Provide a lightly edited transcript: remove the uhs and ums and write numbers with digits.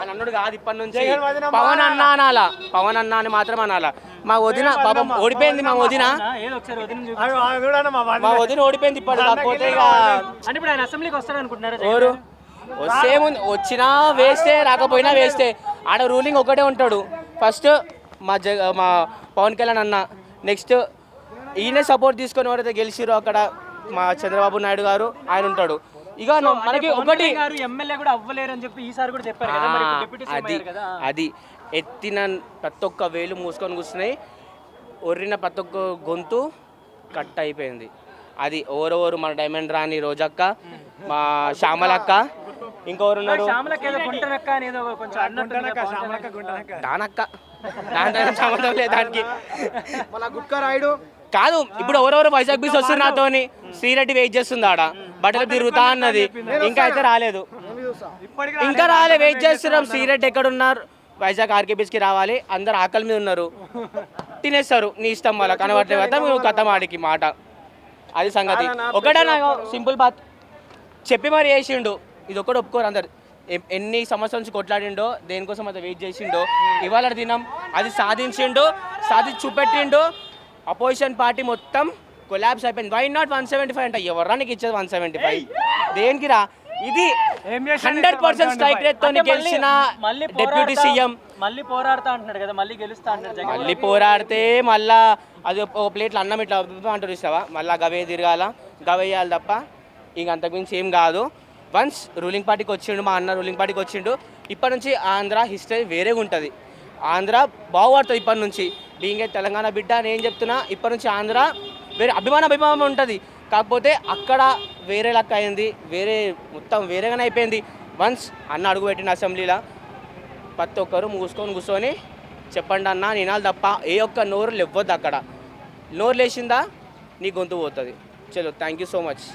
అని అన్నాడు కాదు ఇప్పటి నుంచి పవన్ అన్న అనాలా, పవన్ అన్న అని మాత్రం అనాలా. మా వదిన పాపం ఓడిపోయింది, మా వదిన ఓడిపోయింది ఇప్పుడు. కాకపోతే ఇక అంటే ఇప్పుడు ఆయన అసెంబ్లీకి వస్తాడు అనుకుంటున్నారు ఎవరు వస్తే ముందు వచ్చినా వేస్తే రాకపోయినా వేస్తే ఆడ రూలింగ్ ఒకటే ఉంటాడు. ఫస్ట్ మా పవన్ కళ్యాణ్ అన్న, నెక్స్ట్ ఈయనే సపోర్ట్ తీసుకొని ఎవరైతే గెలిచిరో అక్కడ మా చంద్రబాబు నాయుడు గారు ఆయన ఉంటాడు. ఇక మనకి ఒకటి ఎమ్మెల్యే కూడా అవ్వలేరు అని చెప్పి ఈసారి కూడా చెప్పారు కదా, మరి డిప్యూటీ సీఎం అయ్యారు కదా. అది ఎత్తిన ప్రతి ఒక్క వేలు మూసుకొని కూర్చున్నాయి, ఒర్రిన ప్రతి ఒక్క గొంతు కట్ అయిపోయింది. అది ఓవరోవరు మన డైమండ్ రాణి రోజక్క, మా శ్యామలక్క, ఇంకెవరు ఉన్నారు దానక్క, దాని సంబంధం లేదు దానికి. మన గుట్కా రాయుడు కాదు ఇప్పుడు ఎవరెవరు వైజాగ్ బీచ్ వస్తుంది నాతోని, శ్రీరెడ్డి వెయిట్ చేస్తుంది ఆడ బట్టలు తిరుగుతా అన్నది, ఇంకా అయితే రాలేదు, ఇంకా రాలే, వెయిట్ చేస్తున్నాం. శ్రీరెడ్డి ఎక్కడున్నారు, వైజాగ్ ఆర్కే బీచ్కి రావాలి, అందరు ఆకలి మీద ఉన్నారు, తినేస్తారు నీ ఇష్టం వాళ్ళ కనబట్లే కదా నువ్వు కథ మాడికి మాట. అది సంగతి. ఒకటే నాకు సింపుల్ బాత్ చెప్పి మరి వేసిండు, ఇది ఒకటి ఒప్పుకోరు అందరు. ఎన్ని సంవత్సరాల నుంచి కొట్లాడిండో, దేనికోసం అయితే వెయిట్ చేసిండో, ఇవాళ దినం అది సాధించిండు, సాధించి చూపెట్టిండు. అపోజిషన్ పార్టీ మొత్తం కొలాబ్స్ అయిపోయింది. వై నాట్ 175 అంటే ఎవరానికి ఇచ్చేది 175 దేనికి రా? ఇది 100% స్ట్రైక్ రేట్ తో గెలిచిన డిప్యూటీ సీఎం మళ్ళీ పోరాడుతా అంటున్నాడు కదా, మళ్ళీ గెలుస్తా అంటాడు. మళ్ళీ పోరాడితే మళ్ళా అది ఒక ప్లేట్లు అన్నం ఇట్లా అంటారు ఇస్తావా, మళ్ళీ గవే తిరగాల, గవేయాలి తప్ప ఇంక అంతకుమించి ఏం కాదు. వన్స్ రూలింగ్ పార్టీకి వచ్చిండు, మా అన్న రూలింగ్ పార్టీకి వచ్చిండు, ఇప్పటి నుంచి ఆంధ్ర హిస్టరీ వేరేగా ఉంటుంది. ఆంధ్ర బాగుపడుతుంది ఇప్పటి నుంచి. బీయింగ్ తెలంగాణ బిడ్డ అని ఏం చెప్తున్నా, ఇప్పటి నుంచి ఆంధ్ర వేరే అభిమానం ఉంటుంది. కాకపోతే అక్కడ వేరే లెక్క అయింది, వేరే మొత్తం వేరేగానే అయిపోయింది. వన్స్ అన్న అడుగు పెట్టిన అసెంబ్లీలో ప్రతి ఒక్కరు కూర్చొని చెప్పండి అన్న నినాలు తప్ప ఏ ఒక్క నోరు లేవద్దు. అక్కడ నోరు లేచిందా నీ గొంతు పోతుంది. చలో, థ్యాంక్ యూ సో మచ్.